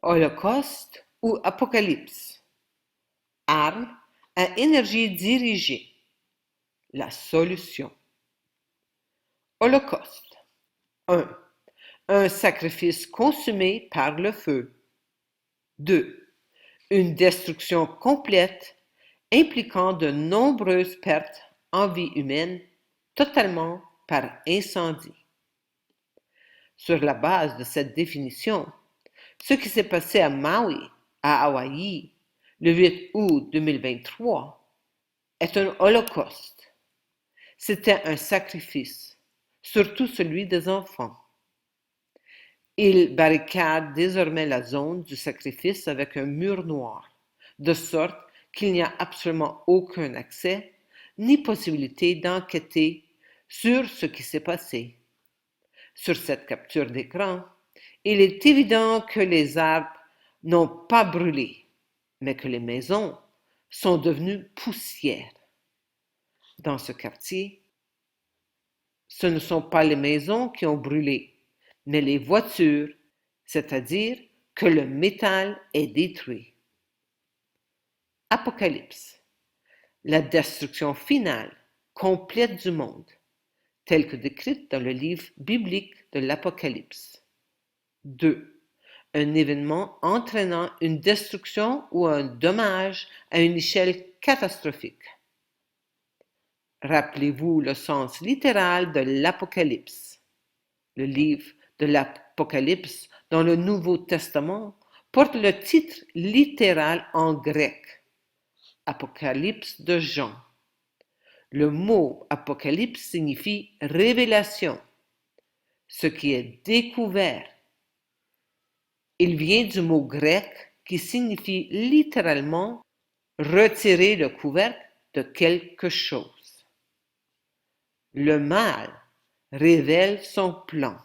Holocauste ou apocalypse. Arme à énergie dirigée. La solution. Holocauste. 1. Un sacrifice consumé par le feu. 2. Une destruction complète impliquant de nombreuses pertes en vie humaine, totalement par incendie. Sur la base de cette définition, ce qui s'est passé à Maui, à Hawaï, le 8 août 2023, est un holocauste. C'était un sacrifice, surtout celui des enfants. Ils barricadent désormais la zone du sacrifice avec un mur noir, de sorte qu'il n'y a absolument aucun accès ni possibilité d'enquêter sur ce qui s'est passé. Sur cette capture d'écran, il est évident que les arbres n'ont pas brûlé, mais que les maisons sont devenues poussière. Dans ce quartier, ce ne sont pas les maisons qui ont brûlé, mais les voitures, c'est-à-dire que le métal est détruit. Apocalypse. La destruction finale, complète du monde, telle que décrite dans le livre biblique de l'Apocalypse. 2. Un événement entraînant une destruction ou un dommage à une échelle catastrophique. Rappelez-vous le sens littéral de l'Apocalypse. Le livre de l'Apocalypse dans le Nouveau Testament porte le titre littéral en grec, Apocalypse de Jean. Le mot Apocalypse signifie révélation, ce qui est découvert. Il vient du mot grec qui signifie littéralement retirer le couvercle de quelque chose. Le mal révèle son plan.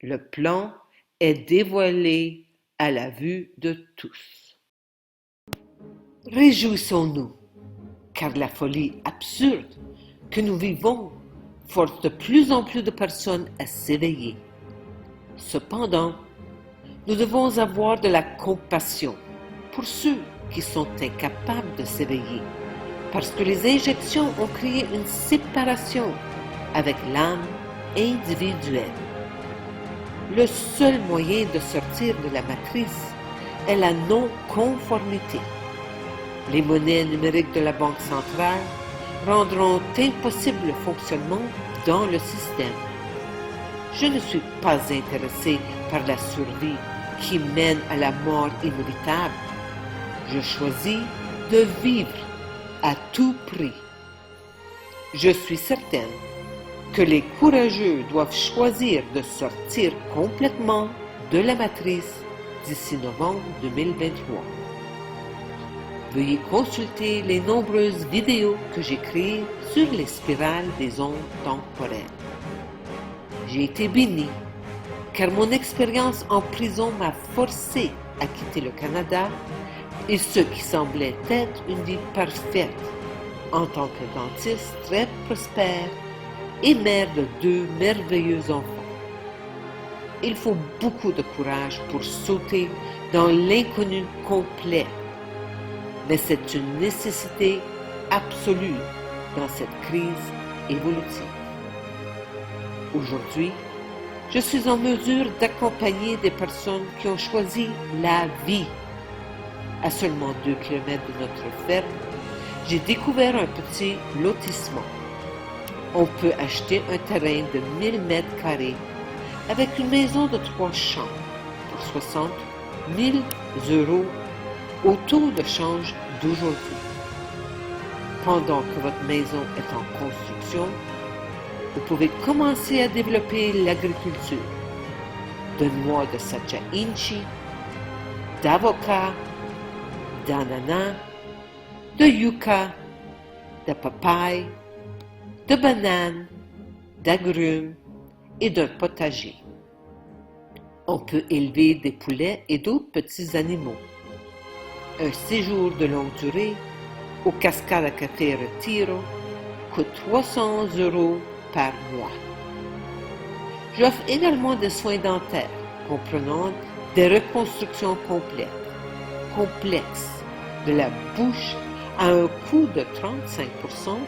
Le plan est dévoilé à la vue de tous. Réjouissons-nous, car la folie absurde que nous vivons force de plus en plus de personnes à s'éveiller. Cependant, nous devons avoir de la compassion pour ceux qui sont incapables de s'éveiller, parce que les injections ont créé une séparation avec l'âme individuelle. Le seul moyen de sortir de la matrice est la non-conformité. Les monnaies numériques de la Banque centrale rendront impossible le fonctionnement dans le système. Je ne suis pas intéressé par la survie qui mène à la mort inévitable. Je choisis de vivre à tout prix. Je suis certaine que les courageux doivent choisir de sortir complètement de la matrice d'ici novembre 2023. Veuillez consulter les nombreuses vidéos que j'ai créées sur les spirales des ondes temporelles. J'ai été béni, car mon expérience en prison m'a forcé à quitter le Canada et ce qui semblait être une vie parfaite en tant que dentiste très prospère et mère de 2 merveilleux enfants. Il faut beaucoup de courage pour sauter dans l'inconnu complet, mais c'est une nécessité absolue dans cette crise évolutive. Aujourd'hui, je suis en mesure d'accompagner des personnes qui ont choisi la vie. À seulement 2 km de notre ferme, j'ai découvert un petit lotissement. On peut acheter un terrain de 1000 mètres carrés avec une maison de 3 chambres pour 60 000 € au taux de change d'aujourd'hui. Pendant que votre maison est en construction, vous pouvez commencer à développer l'agriculture de noix de Sacha Inchi, d'avocats, d'ananas, de yucca, de papaye, de bananes, d'agrumes et d'un potager. On peut élever des poulets et d'autres petits animaux. Un séjour de longue durée aux cascades à café Retiro coûte 300 € par mois. J'offre également des soins dentaires comprenant des reconstructions complexes de la bouche à un coût de 35%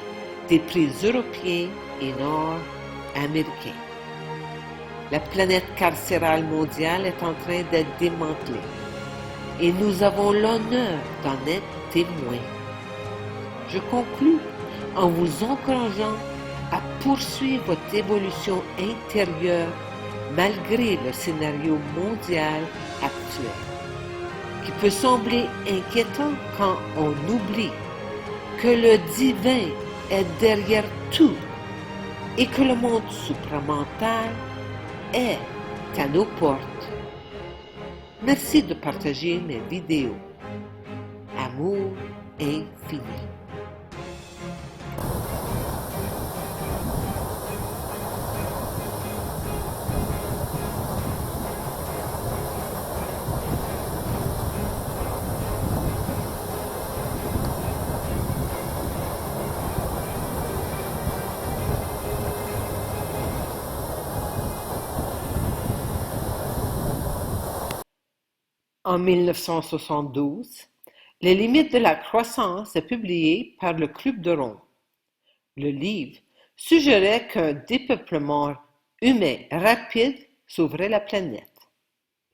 des prix européens et nord-américains. La planète carcérale mondiale est en train d'être démantelée et nous avons l'honneur d'en être témoins. Je conclus en vous encourageant à poursuivre votre évolution intérieure malgré le scénario mondial actuel, qui peut sembler inquiétant quand on oublie que le divin est derrière tout et que le monde supramental est à nos portes. Merci de partager mes vidéos. Amour infini. En 1972, Les limites de la croissance est publié par le Club de Rome. Le livre suggérait qu'un dépeuplement humain rapide sauverait la planète.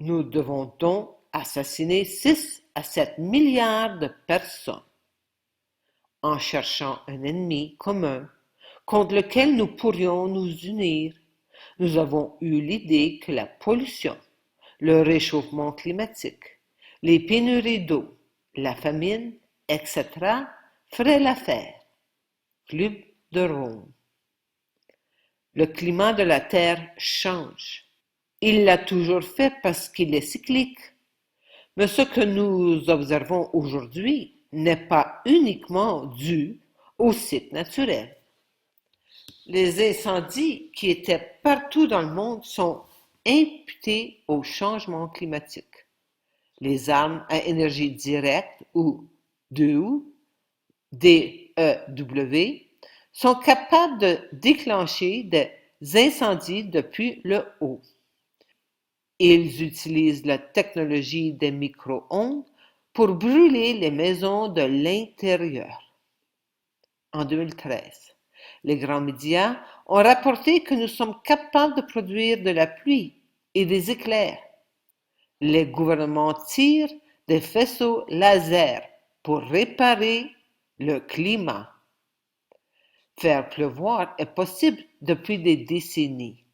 Nous devons donc assassiner 6 à 7 milliards de personnes en cherchant un ennemi commun contre lequel nous pourrions nous unir. Nous avons eu l'idée que la pollution, le réchauffement climatique, les pénuries d'eau, la famine, etc. feraient l'affaire. Club de Rome. Le climat de la Terre change. Il l'a toujours fait parce qu'il est cyclique. Mais ce que nous observons aujourd'hui n'est pas uniquement dû au cycle naturel. Les incendies qui étaient partout dans le monde sont imputés au changement climatique. Les armes à énergie directe ou DEW sont capables de déclencher des incendies depuis le haut. Ils utilisent la technologie des micro-ondes pour brûler les maisons de l'intérieur. En 2013, les grands médias ont rapporté que nous sommes capables de produire de la pluie et des éclairs. Les gouvernements tirent des faisceaux laser pour réparer le climat. Faire pleuvoir est possible depuis des décennies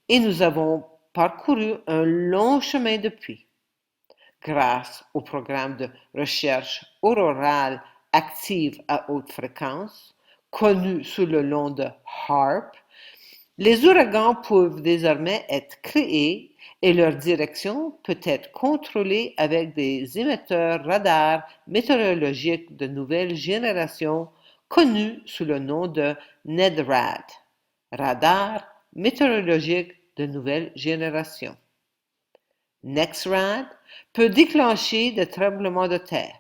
et nous avons parcouru un long chemin depuis. Grâce au programme de recherche aurorale active à haute fréquence, connu sous le nom de HAARP, les ouragans peuvent désormais être créés et leur direction peut être contrôlée avec des émetteurs radars météorologiques de nouvelle génération connus sous le nom de NEDRAD, radar météorologique de nouvelle génération. NEXRAD peut déclencher des tremblements de terre.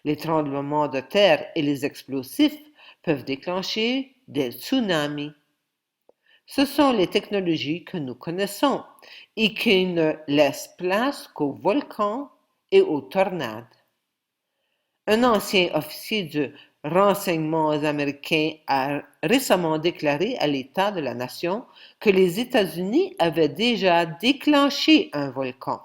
Les tremblements de terre et les explosifs peuvent déclencher des tsunamis. Ce sont les technologies que nous connaissons et qui ne laissent place qu'aux volcans et aux tornades. Un ancien officier du renseignement américain a récemment déclaré à l'État de la Nation que les États-Unis avaient déjà déclenché un volcan.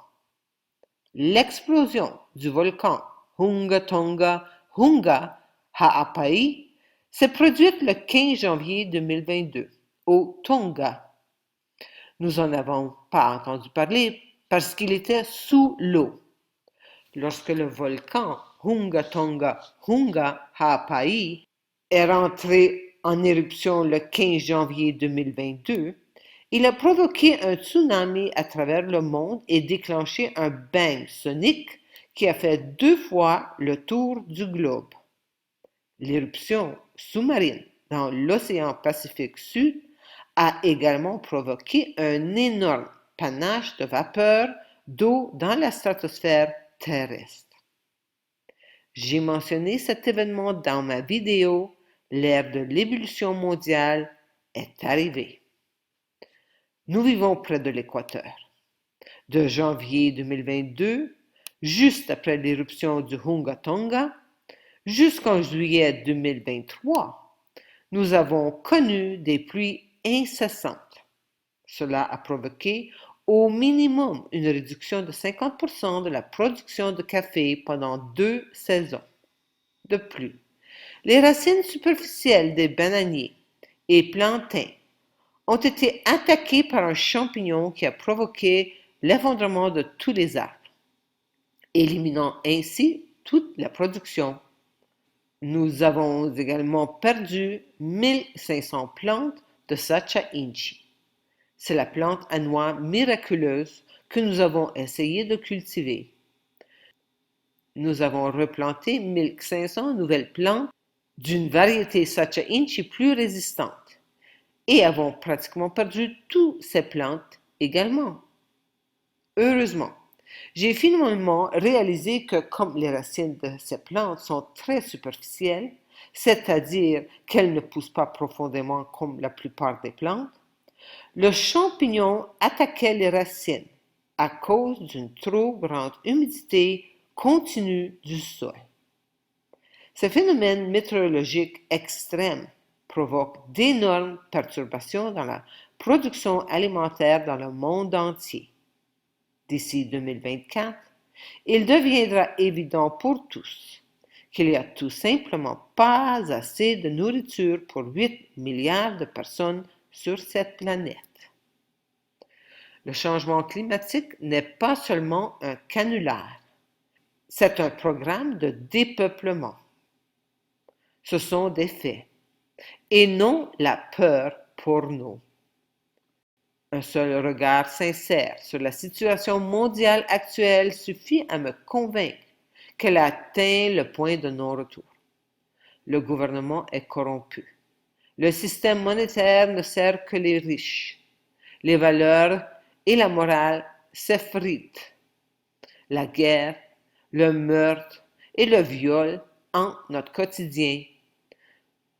L'explosion du volcan Hunga Tonga Hunga Ha'apai s'est produite le 15 janvier 2022 au Tonga. Nous n'en avons pas entendu parler parce qu'il était sous l'eau. Lorsque le volcan Hunga Tonga Hunga Ha'apai est rentré en éruption le 15 janvier 2022, il a provoqué un tsunami à travers le monde et déclenché un bang sonique qui a fait 2 fois le tour du globe. L'éruption sous-marine dans l'océan Pacifique Sud a également provoqué un énorme panache de vapeur d'eau dans la stratosphère terrestre. J'ai mentionné cet événement dans ma vidéo « L'ère de l'ébullition mondiale est arrivée ». Nous vivons près de l'équateur. De janvier 2022, juste après l'éruption du Hunga Tonga, jusqu'en juillet 2023, nous avons connu des pluies incessantes. Cela a provoqué au minimum une réduction de 50% de la production de café pendant 2 saisons. De plus, les racines superficielles des bananiers et plantains ont été attaquées par un champignon qui a provoqué l'effondrement de tous les arbres, éliminant ainsi toute la production. Nous avons également perdu 1500 plantes de Sacha Inchi. C'est la plante à noix miraculeuse que nous avons essayé de cultiver. Nous avons replanté 1500 nouvelles plantes d'une variété Sacha Inchi plus résistante et avons pratiquement perdu toutes ces plantes également. Heureusement, j'ai finalement réalisé que comme les racines de ces plantes sont très superficielles, c'est-à-dire qu'elles ne poussent pas profondément comme la plupart des plantes, le champignon attaquait les racines à cause d'une trop grande humidité continue du sol. Ce phénomène météorologique extrême provoque d'énormes perturbations dans la production alimentaire dans le monde entier. D'ici 2024, il deviendra évident pour tous qu'il n'y a tout simplement pas assez de nourriture pour 8 milliards de personnes sur cette planète. Le changement climatique n'est pas seulement un canular, c'est un programme de dépeuplement. Ce sont des faits, et non la peur pour nous. Un seul regard sincère sur la situation mondiale actuelle suffit à me convaincre qu'elle a atteint le point de non-retour. Le gouvernement est corrompu. Le système monétaire ne sert que les riches. Les valeurs et la morale s'effritent. La guerre, le meurtre et le viol hantent notre quotidien.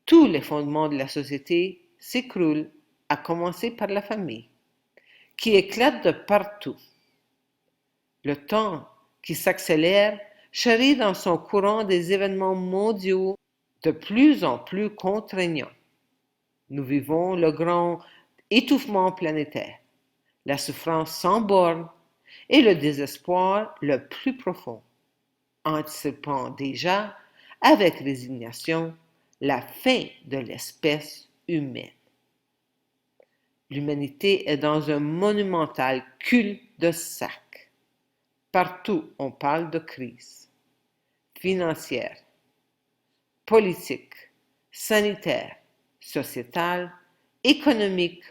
Tous les fondements de la société s'écroulent, à commencer par la famille, qui éclate de partout. Le temps qui s'accélère charrie dans son courant des événements mondiaux de plus en plus contraignants. Nous vivons le grand étouffement planétaire, la souffrance sans bornes et le désespoir le plus profond, anticipant déjà avec résignation la fin de l'espèce humaine. L'humanité est dans un monumental cul-de-sac. Partout, on parle de crise financière, politique, sanitaire, sociétale, économique,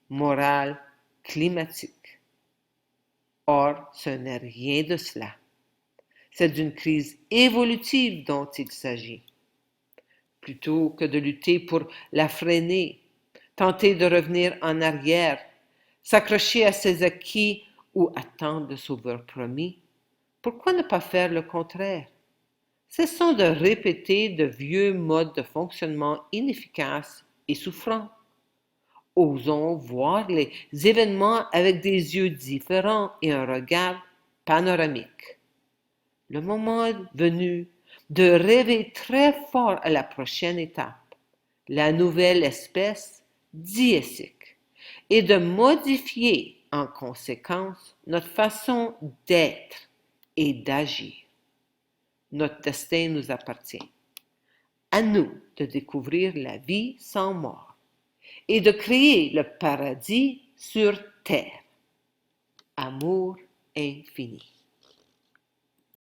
morale, climatique. Or, ce n'est rien de cela. C'est d'une crise évolutive dont il s'agit. Plutôt que de lutter pour la freiner, tenter de revenir en arrière, s'accrocher à ses acquis ou attendre le sauveur promis, pourquoi ne pas faire le contraire? Cessons de répéter de vieux modes de fonctionnement inefficaces et souffrants. Osons voir les événements avec des yeux différents et un regard panoramique. Le moment est venu de rêver très fort à la prochaine étape, la nouvelle espèce diésique, et de modifier en conséquence notre façon d'être et d'agir. Notre destin nous appartient. À nous de découvrir la vie sans mort et de créer le paradis sur terre. Amour infini.